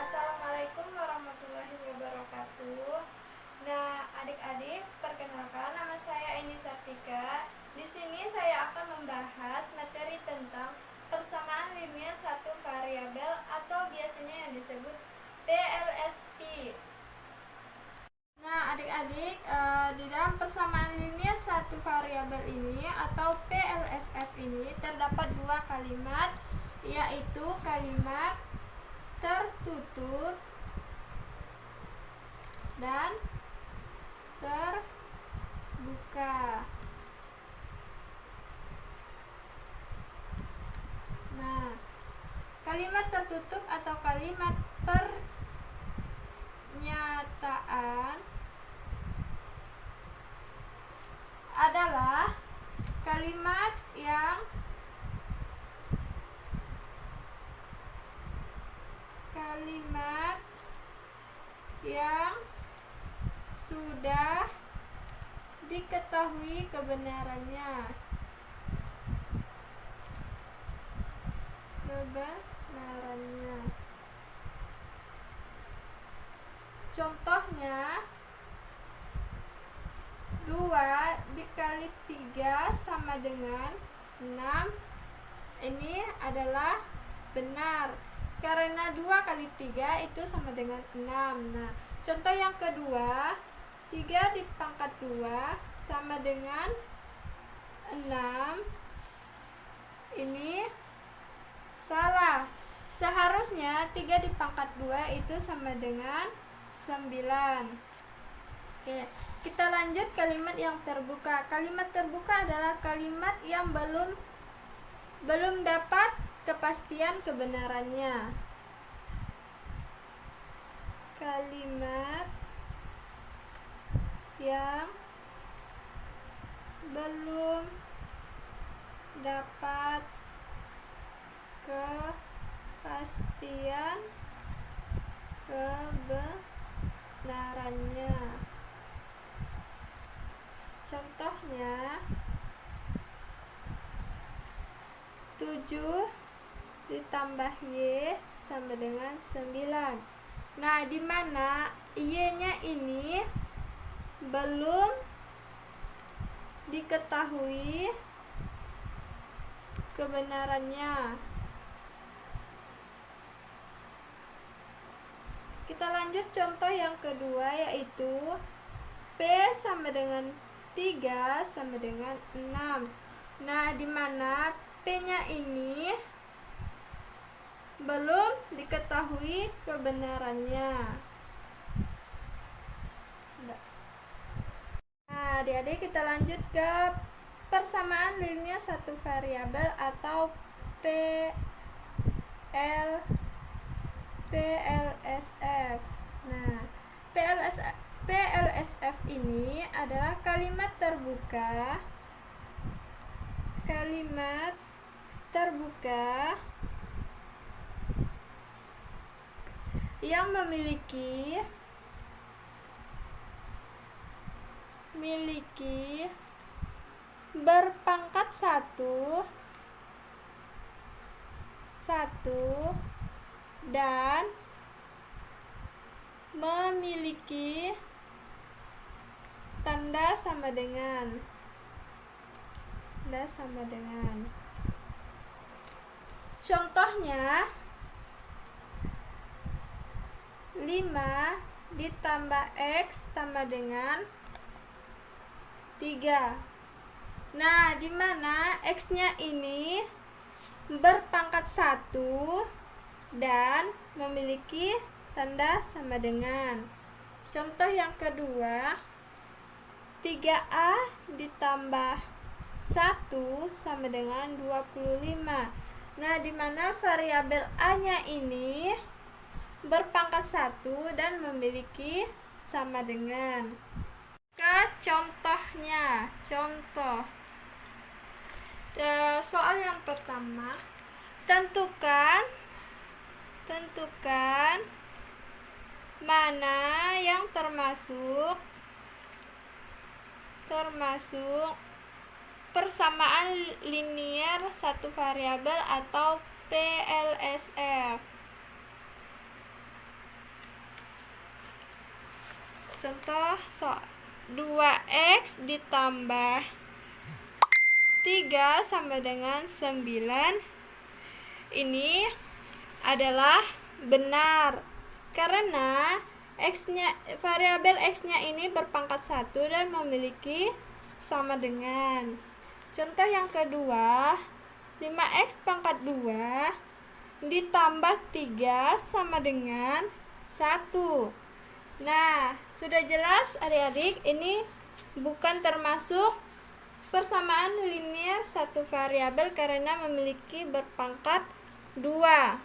Assalamualaikum warahmatullahi wabarakatuh. Nah, adik-adik, perkenalkan nama saya Eni Sartika. Di sini saya akan membahas materi tentang persamaan linear satu variabel atau biasanya yang disebut PLSP. Nah, adik-adik, di dalam persamaan linear satu variabel ini atau PLSF ini terdapat dua kalimat, yaitu kalimat tertutup dan terbuka. Nah, kalimat tertutup atau kalimat pernyataan adalah kalimat yang sudah diketahui kebenarannya. Contohnya 2 dikali 3 sama dengan 6. Ini adalah benar karena 2 kali 3 itu sama dengan 6. Nah, contoh yang kedua, 3 dipangkat 2 sama dengan 6. Ini salah. Seharusnya 3 dipangkat 2 itu sama dengan 9. Oke, kita lanjut kalimat yang terbuka. Kalimat terbuka adalah kalimat yang belum dapat kepastian kebenarannya. Kalimat yang belum dapat kepastian kebenarannya. Contohnya 7 ditambah Y sama dengan 9. Nah, di mana Y-nya ini belum diketahui kebenarannya. Kita lanjut contoh yang kedua, yaitu P sama dengan 3 sama dengan 6. Nah, di mana P-nya ini belum diketahui kebenarannya. Nah, adik-adik, kita lanjut ke persamaan linear satu variabel atau PLSF. Nah, PLSF ini adalah kalimat terbuka yang memiliki berpangkat 1 dan memiliki tanda sama dengan. Contohnya 5 ditambah X sama dengan 3. Nah, di mana X-nya ini berpangkat 1 dan memiliki tanda sama dengan. Contoh yang kedua, 3A ditambah 1 sama dengan 25. Nah, di mana variabel A-nya ini berpangkat 1 dan memiliki sama dengan. Ke contohnya. Soal yang pertama, tentukan mana yang termasuk persamaan linear satu variabel atau PLSF. contoh 2x ditambah 3 sama dengan 9 ini adalah benar karena variabel x-nya ini berpangkat 1 dan memiliki sama dengan. Contoh yang kedua, 5x pangkat 2 ditambah 3 sama dengan 1. Nah, sudah jelas adik-adik, ini bukan termasuk persamaan linear satu variabel karena memiliki berpangkat 2.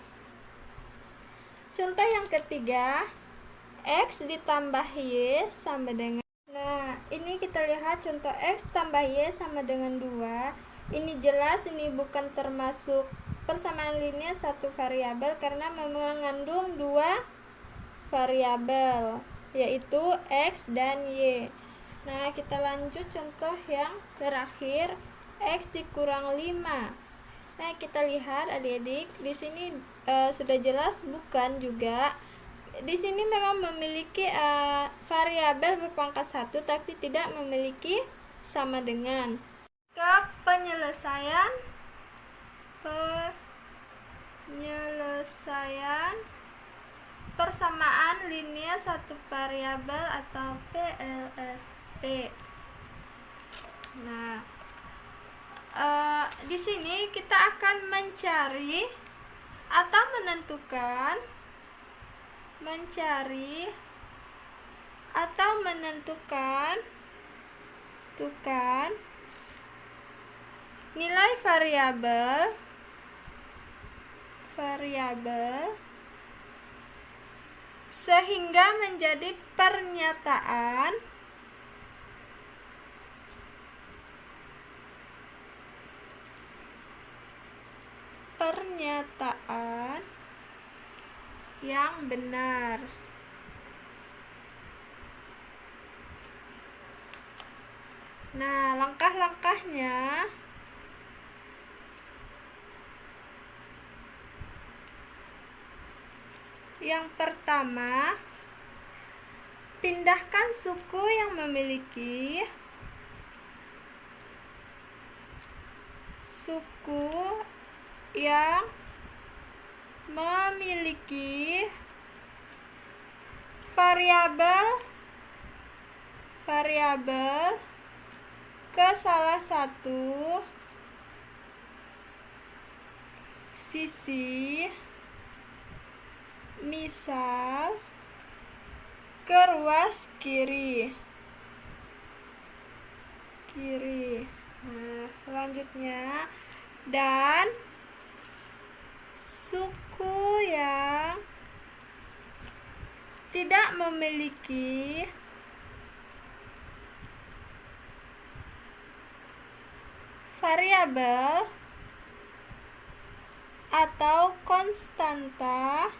Contoh yang ketiga, x ditambah y sama dengan. Nah, ini kita lihat contoh x tambah y sama dengan 2. Ini jelas ini bukan termasuk persamaan linear satu variabel karena mengandung 2 variabel, yaitu x dan y. Nah, kita lanjut contoh yang terakhir, x dikurang 5. Nah, kita lihat adik-adik, di sini sudah jelas bukan juga. Di sini memang memiliki variabel berpangkat 1 tapi tidak memiliki sama dengan. Ke penyelesaian persamaan linear satu variabel atau PLSP. Nah, di sini kita akan mencari atau menentukan nilai variabel sehingga menjadi pernyataan yang benar. Nah, langkah-langkahnya yang pertama, pindahkan suku yang memiliki variabel ke salah satu sisi, misal ke ruas kiri. Nah, selanjutnya, dan suku yang tidak memiliki variabel atau konstanta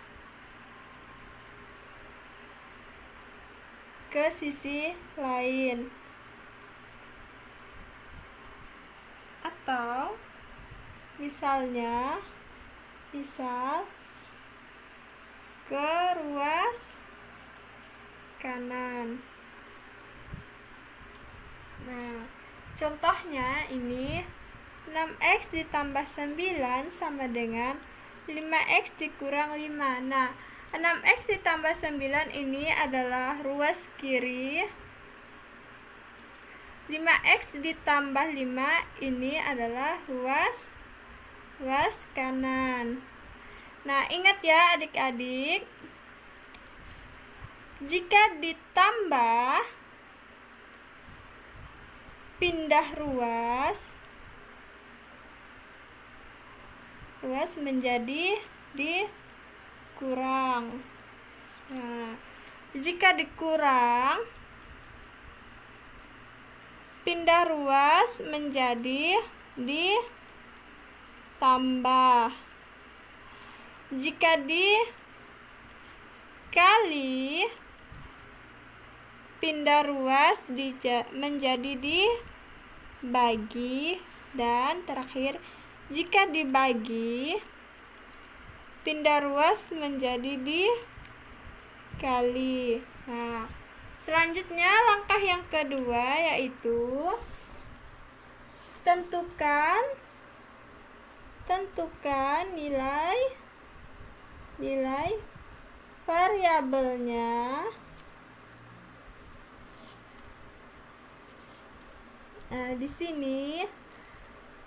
ke sisi lain, atau misal ke ruas kanan. Nah, contohnya ini 6x ditambah 9 sama dengan 5x dikurang 5. Nah, 6x ditambah 9 ini adalah ruas kiri. 5x ditambah 5 ini adalah ruas kanan. Nah, ingat ya adik-adik, jika ditambah pindah ruas menjadi dikurang. Nah, jika dikurang, pindah ruas menjadi ditambah. Jika dikali, pindah ruas menjadi dibagi. Dan terakhir, jika dibagi, pindah ruas menjadi dikali. Nah, Selanjutnya langkah yang kedua yaitu tentukan nilai variabelnya. Nah, di sini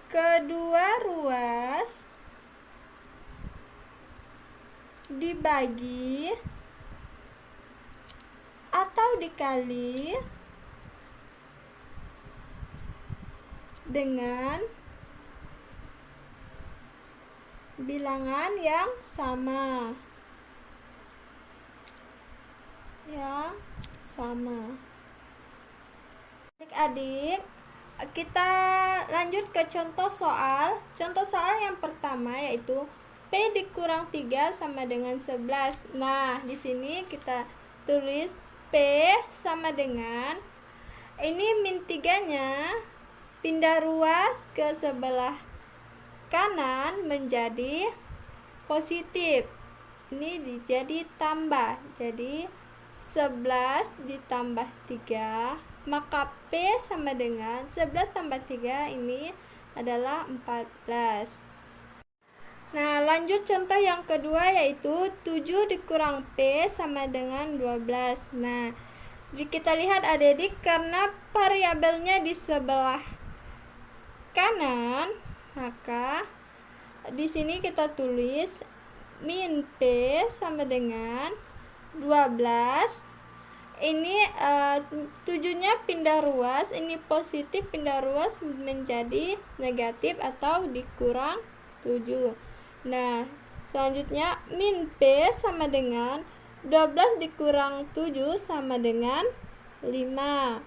kedua ruas dibagi atau dikali dengan bilangan yang sama. Adik-adik, kita lanjut ke contoh soal. Contoh soal yang pertama yaitu P dikurang 3 sama dengan 11. Nah, di sini kita tulis P sama dengan ini min 3-nya pindah ruas ke sebelah kanan menjadi positif. Ini jadi tambah. Jadi 11 ditambah 3, maka P sama dengan 11 tambah 3 ini adalah 14. Nah, lanjut contoh yang kedua yaitu 7 dikurang P sama dengan 12. Nah, kita lihat adik-adik, karena variabelnya di sebelah kanan, maka di sini kita tulis min P sama dengan 12. Ini 7-nya pindah ruas, ini positif pindah ruas menjadi negatif atau dikurang 7. Nah, selanjutnya min P sama dengan 12 dikurang 7 sama dengan 5.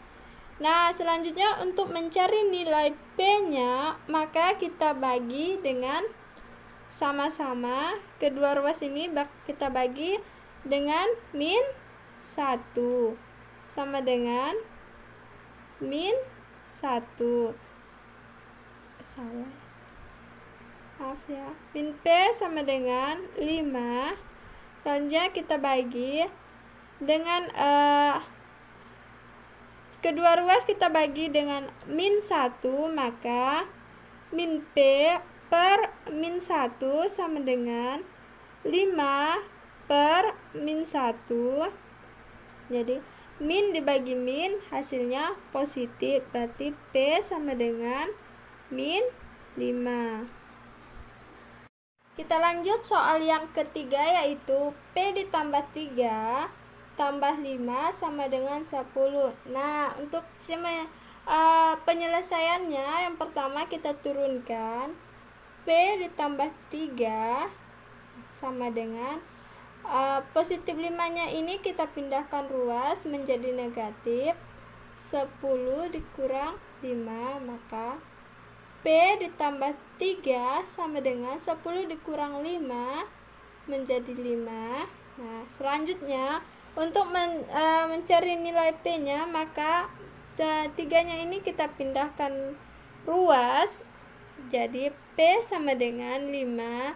Nah, selanjutnya untuk mencari nilai P-nya, maka kita bagi dengan sama-sama. Kedua ruas ini kita bagi dengan min 1 sama dengan min 1. Min P sama dengan 5. Selanjutnya kita bagi dengan kedua ruas kita bagi dengan min 1, maka min P per min 1 sama dengan 5 per min 1. Jadi min dibagi min hasilnya positif, berarti P sama dengan min 5. Kita lanjut soal yang ketiga yaitu P ditambah 3 tambah 5 sama dengan 10. Nah, untuk penyelesaiannya, yang pertama kita turunkan P ditambah 3 sama dengan positif 5-nya ini kita pindahkan ruas menjadi negatif. 10 dikurang 5, maka P ditambah 3 sama dengan 10 dikurang 5 menjadi 5. Nah, selanjutnya untuk mencari nilai P-nya, maka 3-nya ini kita pindahkan ruas. Jadi P sama dengan 5.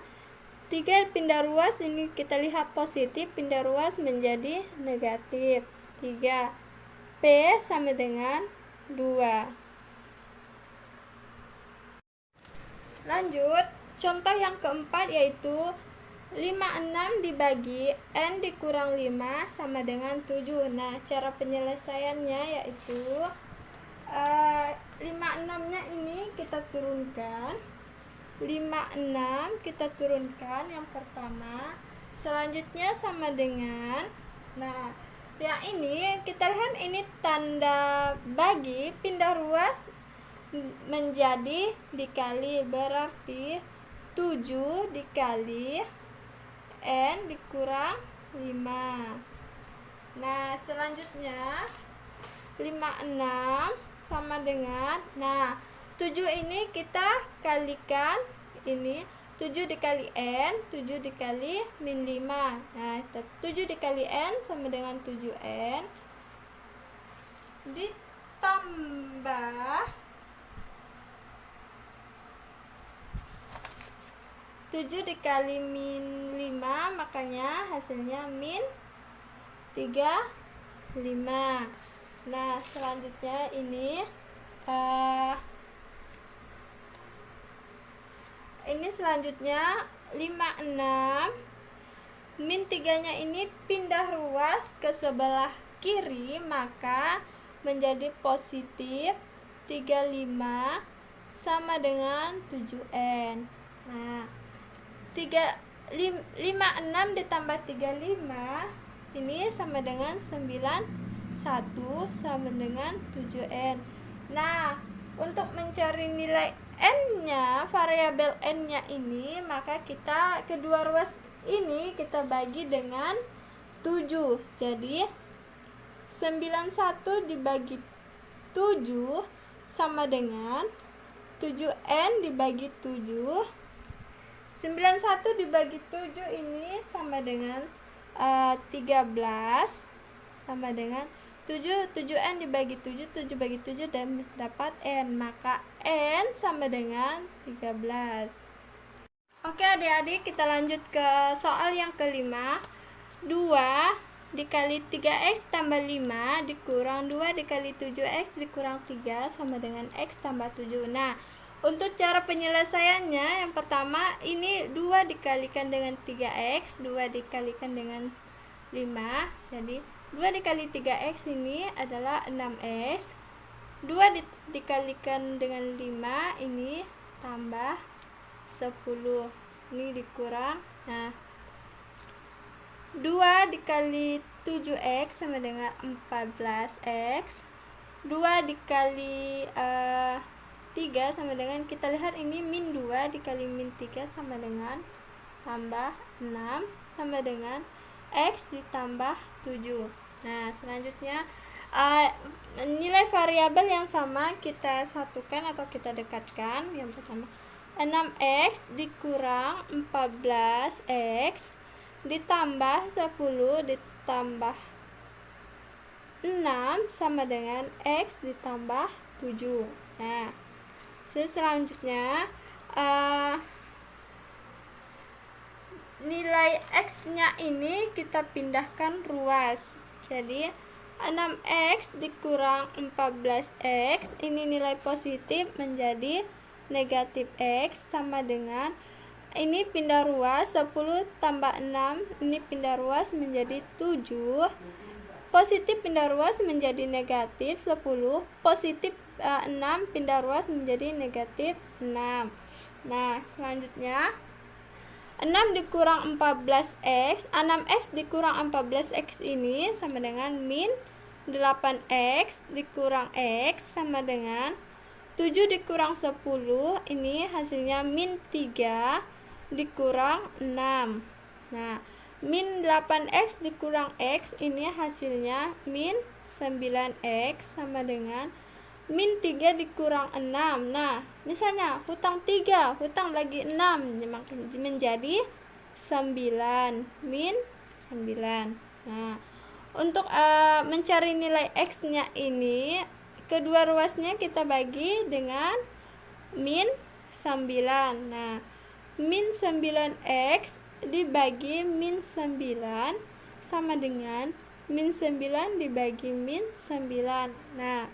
3 pindah ruas, ini kita lihat positif, pindah ruas menjadi negatif. 3. P sama dengan 2. Lanjut, contoh yang keempat yaitu 56 dibagi N dikurang 5 sama dengan 7. Nah, cara penyelesaiannya yaitu 56-nya ini kita turunkan. 56 kita turunkan yang pertama. Selanjutnya sama dengan, nah, yang ini kita lihat ini tanda bagi, pindah ruas menjadi dikali, berarti 7 dikali N dikurang 5. Nah, selanjutnya 56 sama dengan, nah, 7 ini kita kalikan, ini 7 dikali N, 7 dikali min 5. Nah, 7 dikali N sama dengan 7N ditambah 7 dikali min 5, makanya hasilnya min 13. 5. Nah, selanjutnya ini selanjutnya 5, 6. Min 3-nya ini pindah ruas ke sebelah kiri, maka menjadi positif 35 sama dengan 7N. Nah, 56 ditambah 35 ini sama dengan 91 sama dengan 7N. Nah, untuk mencari nilai N-nya, variabel N-nya ini, maka kita kedua ruas ini kita bagi dengan 7. Jadi 91 dibagi 7 sama dengan 7N dibagi 7. 91 dibagi 7 ini sama dengan 13 sama dengan 7N dibagi 7, 7 bagi 7 dan dapat N, maka N sama dengan 13. Oke adik-adik, kita lanjut ke soal yang kelima. 2 dikali 3X tambah 5 dikurang 2 dikali 7X dikurang 3 sama dengan X tambah 7. Nah, untuk cara penyelesaiannya, yang pertama ini 2 dikalikan dengan 3X, 2 dikalikan dengan 5. Jadi 2 dikali 3X ini adalah 6X. 2 dikalikan dengan 5 ini tambah 10. Ini dikurang. Nah, 2 dikali 7X sama dengan 14X. 2 dikali 3 sama dengan, kita lihat ini min 2 dikali min 3 sama dengan tambah 6 sama dengan X ditambah 7. Nah, selanjutnya nilai variabel yang sama kita satukan atau kita dekatkan. Yang pertama 6X dikurang 14X ditambah 10 ditambah 6 sama dengan X ditambah 7. Nah, selanjutnya nilai X-nya ini kita pindahkan ruas. Jadi 6X dikurang 14X ini nilai positif menjadi negatif X sama dengan, ini pindah ruas 10 tambah 6 ini pindah ruas menjadi 7. Positif pindah ruas menjadi negatif 10, positif 6 pindah ruas menjadi negatif 6. Nah, selanjutnya 6 dikurang 14X, 6X dikurang 14X ini sama dengan min 8X dikurang X sama dengan 7 dikurang 10, ini hasilnya min 3 dikurang 6. Nah, min 8X dikurang X ini hasilnya min 9X sama dengan min 3 dikurang 6. Nah, misalnya hutang 3, hutang lagi 6 menjadi 9, min 9. Nah, untuk mencari nilai X-nya ini, kedua ruasnya kita bagi dengan min 9. Nah, min 9X dibagi min 9 sama dengan min 9 dibagi min 9. Nah,